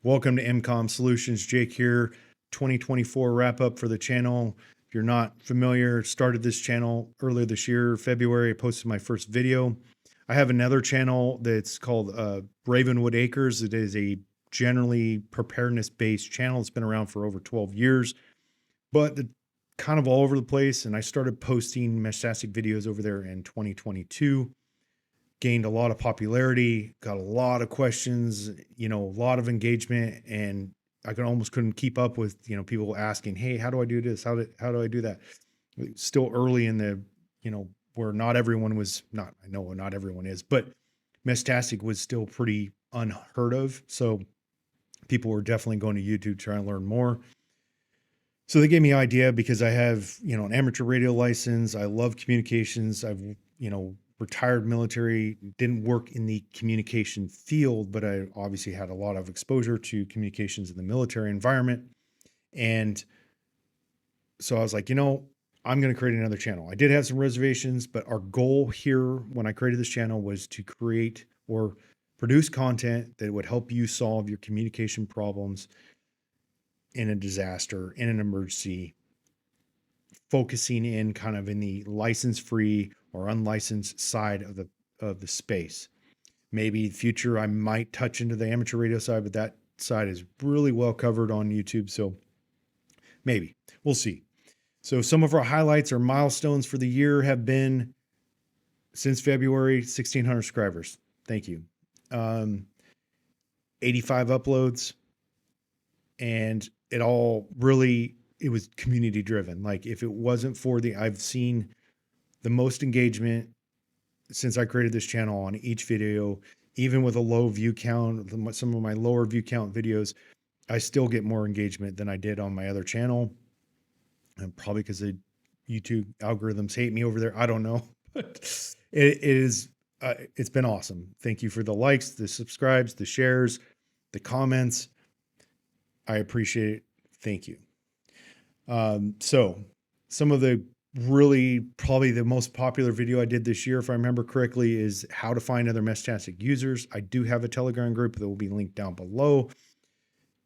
Welcome to EmComm Solutions. Jake here. 2024 wrap up for the channel. If you're not familiar, started this channel earlier this year, February. I posted my first video. I have another channel that's called Ravenwood Acres. It is a generally preparedness based channel. It's been around for over 12 years, but kind of all over the place. And I started posting Meshtastic videos over there in 2022. Gained a lot of popularity, got a lot of questions, a lot of engagement, and I couldn't keep up with, people asking, "Hey, how do I do this? How do I do that?" Still early in the, where not everyone was not, I know not everyone is, but Meshtastic was still pretty unheard of. So people were definitely going to YouTube trying to learn more. So they gave me an idea because I have, an amateur radio license. I love communications. I've, retired military, didn't work in the communication field, but I obviously had a lot of exposure to communications in the military environment. And so I was like, I'm going to create another channel. I did have some reservations, but our goal here when I created this channel was to create or produce content that would help you solve your communication problems in a disaster, in an emergency, focusing in kind of in the license-free or unlicensed side of the space. Maybe in the future I might touch into the amateur radio side, but that side is really well covered on YouTube. So maybe we'll see. So some of our highlights or milestones for the year have been since February, 1,600 subscribers. Thank you. 85 uploads, and it was community driven. Like if it wasn't for I've seen the most engagement since I created this channel on each video, even with a low view count, some of my lower view count videos, I still get more engagement than I did on my other channel. And probably because the YouTube algorithms hate me over there. I don't know, but it's been awesome. Thank you for the likes, the subscribes, the shares, the comments. I appreciate it. Thank you. So some of the probably the most popular video I did this year, if I remember correctly, is how to find other Meshtastic users. I do have a Telegram group that will be linked down below.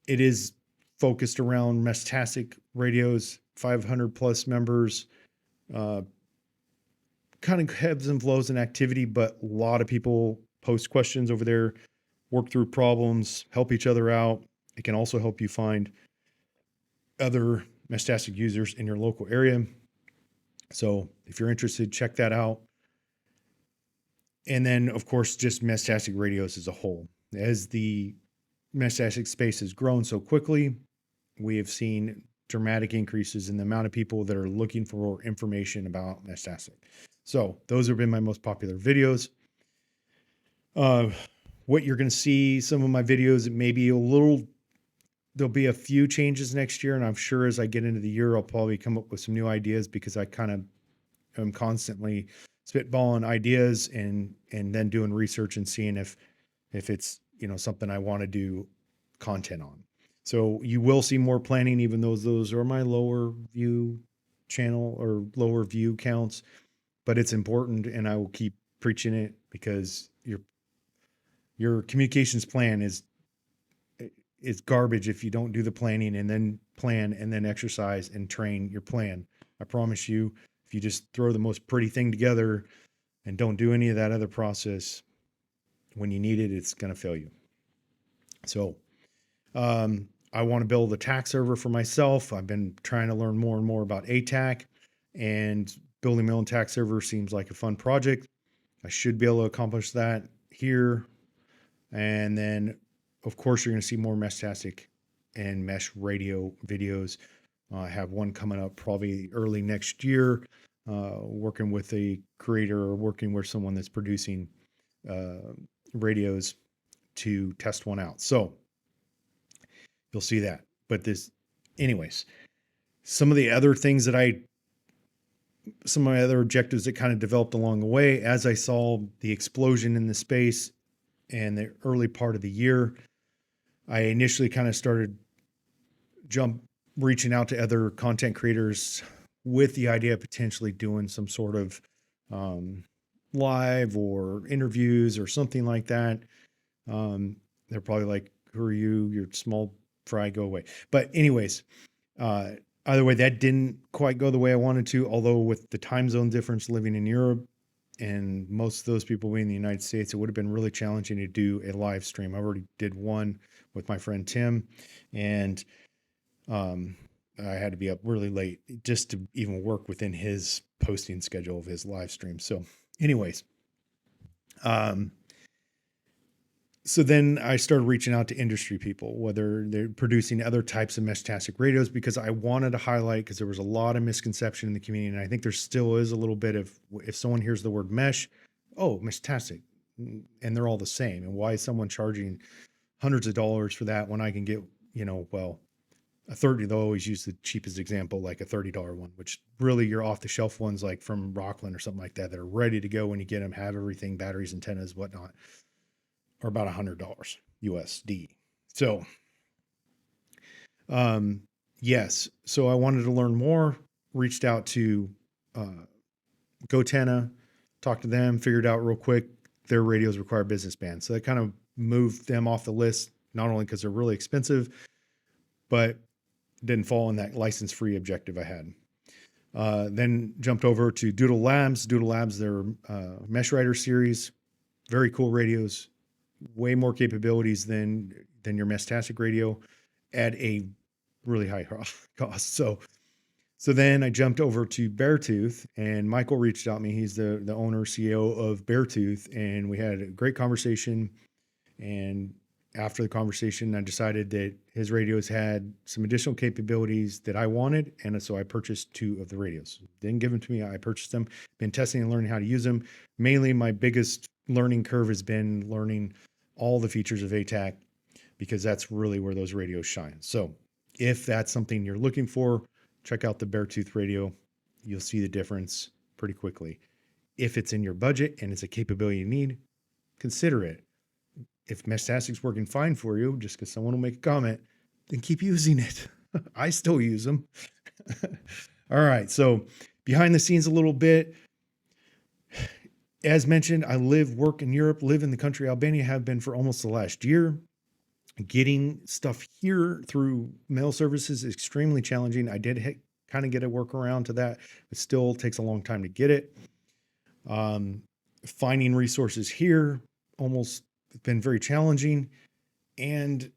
It is focused around Meshtastic radios, 500 plus members, kind of ebbs and flows in activity, but a lot of people post questions over there, work through problems, help each other out. It can also help you find other Meshtastic users in your local area. So if you're interested, check that out. And then of course, just Meshtastic radios as a whole. As the Meshtastic space has grown so quickly, we have seen dramatic increases in the amount of people that are looking for information about Meshtastic. So those have been my most popular videos. What you're going to see, some of my videos, there'll be a few changes next year. And I'm sure as I get into the year, I'll probably come up with some new ideas because I kind of am constantly spitballing ideas and then doing research and seeing if it's, something I want to do content on. So you will see more planning, even though those are my lower view channel or lower view counts, but it's important. And I will keep preaching it because your communications plan is garbage if you don't do the planning and then plan and then exercise and train your plan. I promise you, if you just throw the most pretty thing together and don't do any of that other process, when you need it, it's going to fail you. So, I want to build a TAC server for myself. I've been trying to learn more and more about ATAC, and building my own TAC server seems like a fun project. I should be able to accomplish that here. And then of course, you're going to see more Meshtastic and mesh radio videos. I have one coming up probably early next year, working with a creator or working with someone that's producing radios to test one out. So you'll see that. But anyways, some of the other things some of my other objectives that kind of developed along the way as I saw the explosion in the space and the early part of the year, I initially kind of started reaching out to other content creators with the idea of potentially doing some sort of live or interviews or something like that. They're probably like, who are you? You're small fry, go away. But anyways, either way, that didn't quite go the way I wanted to. Although with the time zone difference living in Europe and most of those people being in the United States, it would have been really challenging to do a live stream. I already did one with my friend Tim, and I had to be up really late just to even work within his posting schedule of his live stream. So, anyways, so then I started reaching out to industry people, whether they're producing other types of Meshtastic radios, because I wanted to highlight, because there was a lot of misconception in the community. And I think there still is a little bit of, if someone hears the word mesh, oh, Meshtastic, and they're all the same. And why is someone charging hundreds of dollars for that when I can get, well, a 30, they'll always use the cheapest example, like a $30 one, which really your off the shelf ones like from Rockland or something like that, that are ready to go when you get them, have everything, batteries, antennas, whatnot, are about $100 USD. So, yes. So I wanted to learn more, reached out to, Gotena, talked to them, figured out real quick, their radios require business bands. So that kind of moved them off the list, not only because they're really expensive, but didn't fall in that license free objective I had. Then jumped over to Doodle Labs. Doodle Labs, their Mesh Rider series, very cool radios, way more capabilities than your Meshtastic radio at a really high cost. So then I jumped over to Beartooth, and Michael reached out to me. He's the owner, CEO of Beartooth, and we had a great conversation. And after the conversation, I decided that his radios had some additional capabilities that I wanted. And so I purchased 2 of the radios. Didn't give them to me. I purchased them, been testing and learning how to use them. Mainly my biggest learning curve has been learning all the features of ATAC, because that's really where those radios shine. So if that's something you're looking for, check out the Beartooth radio. You'll see the difference pretty quickly. If it's in your budget and it's a capability you need, consider it. If Meshtastic's working fine for you, just because someone will make a comment, then keep using it. I still use them. All right. So behind the scenes a little bit. As mentioned, I work in Europe, live in the country Albania, have been for almost the last year. Getting stuff here through mail services is extremely challenging. I did kind of get a workaround to that. It still takes a long time to get it. Finding resources here almost been very challenging, and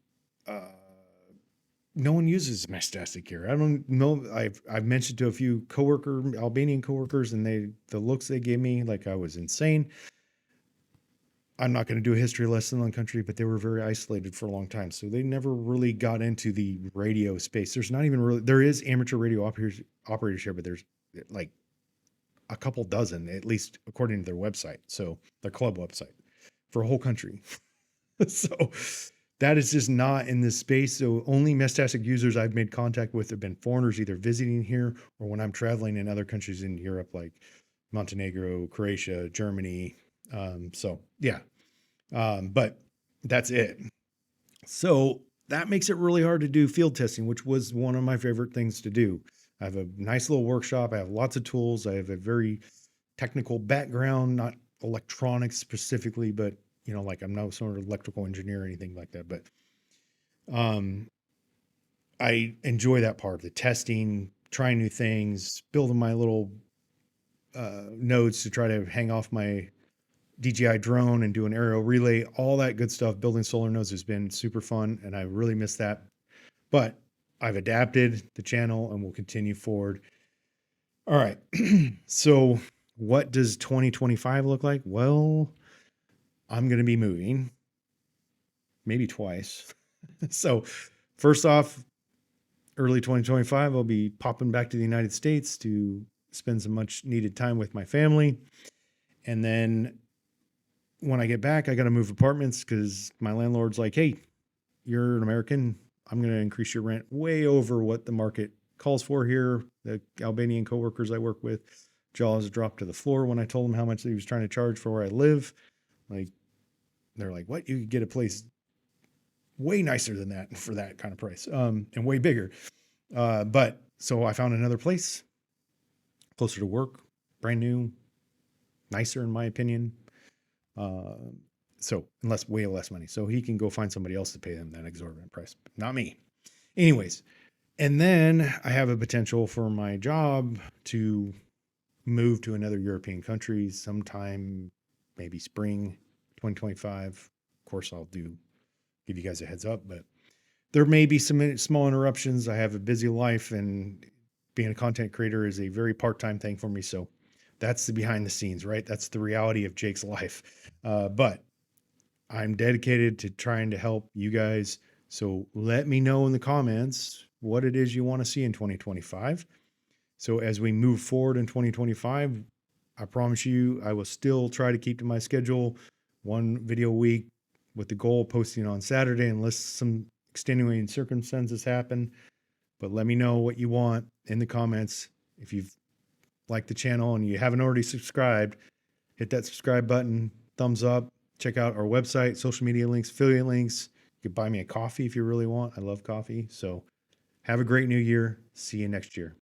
no one uses Meshtastic here. I don't know. I've mentioned to a few Albanian coworkers, and the looks they gave me like I was insane. I'm not going to do a history lesson on the country, but they were very isolated for a long time. So they never really got into the radio space. There's not even really, there is amateur radio operators here, but there's like a couple dozen, at least according to their website. So their club website for a whole country. So that is just not in this space. So only Meshtastic users I've made contact with have been foreigners, either visiting here or when I'm traveling in other countries in Europe, like Montenegro, Croatia, Germany. So yeah. But that's it. So that makes it really hard to do field testing, which was one of my favorite things to do. I have a nice little workshop. I have lots of tools. I have a very technical background, not electronics specifically, but like I'm no sort of electrical engineer or anything like that. But I enjoy that part, the testing, trying new things, building my little nodes to try to hang off my DJI drone and do an aerial relay, all that good stuff. Building solar nodes has been super fun, and I really miss that. But I've adapted the channel and will continue forward. All right. So what does 2025 look like? Well, I'm going to be moving maybe twice. So first off, early 2025, I'll be popping back to the United States to spend some much needed time with my family. And then when I get back, I got to move apartments because my landlord's like, hey, you're an American. I'm going to increase your rent way over what the market calls for here. The Albanian coworkers I work with, jaws dropped to the floor when I told them how much he was trying to charge for where I live. Like, they're like, what? You could get a place way nicer than that for that kind of price, and way bigger. But so I found another place closer to work, brand new, nicer in my opinion. So unless way less money. So he can go find somebody else to pay them that exorbitant price, not me. Anyways, and then I have a potential for my job to move to another European country sometime, maybe spring 2025. Of course, I'll give you guys a heads up, but there may be some small interruptions. I have a busy life, and being a content creator is a very part-time thing for me. So that's the behind the scenes, right? That's the reality of Jake's life. But I'm dedicated to trying to help you guys. So let me know in the comments what it is you want to see in 2025. So as we move forward in 2025, I promise you, I will still try to keep to my schedule, one video a week, with the goal of posting on Saturday unless some extenuating circumstances happen. But let me know what you want in the comments. If you've liked the channel and you haven't already subscribed, hit that subscribe button, thumbs up, check out our website, social media links, affiliate links. You can buy me a coffee if you really want. I love coffee. So have a great new year. See you next year.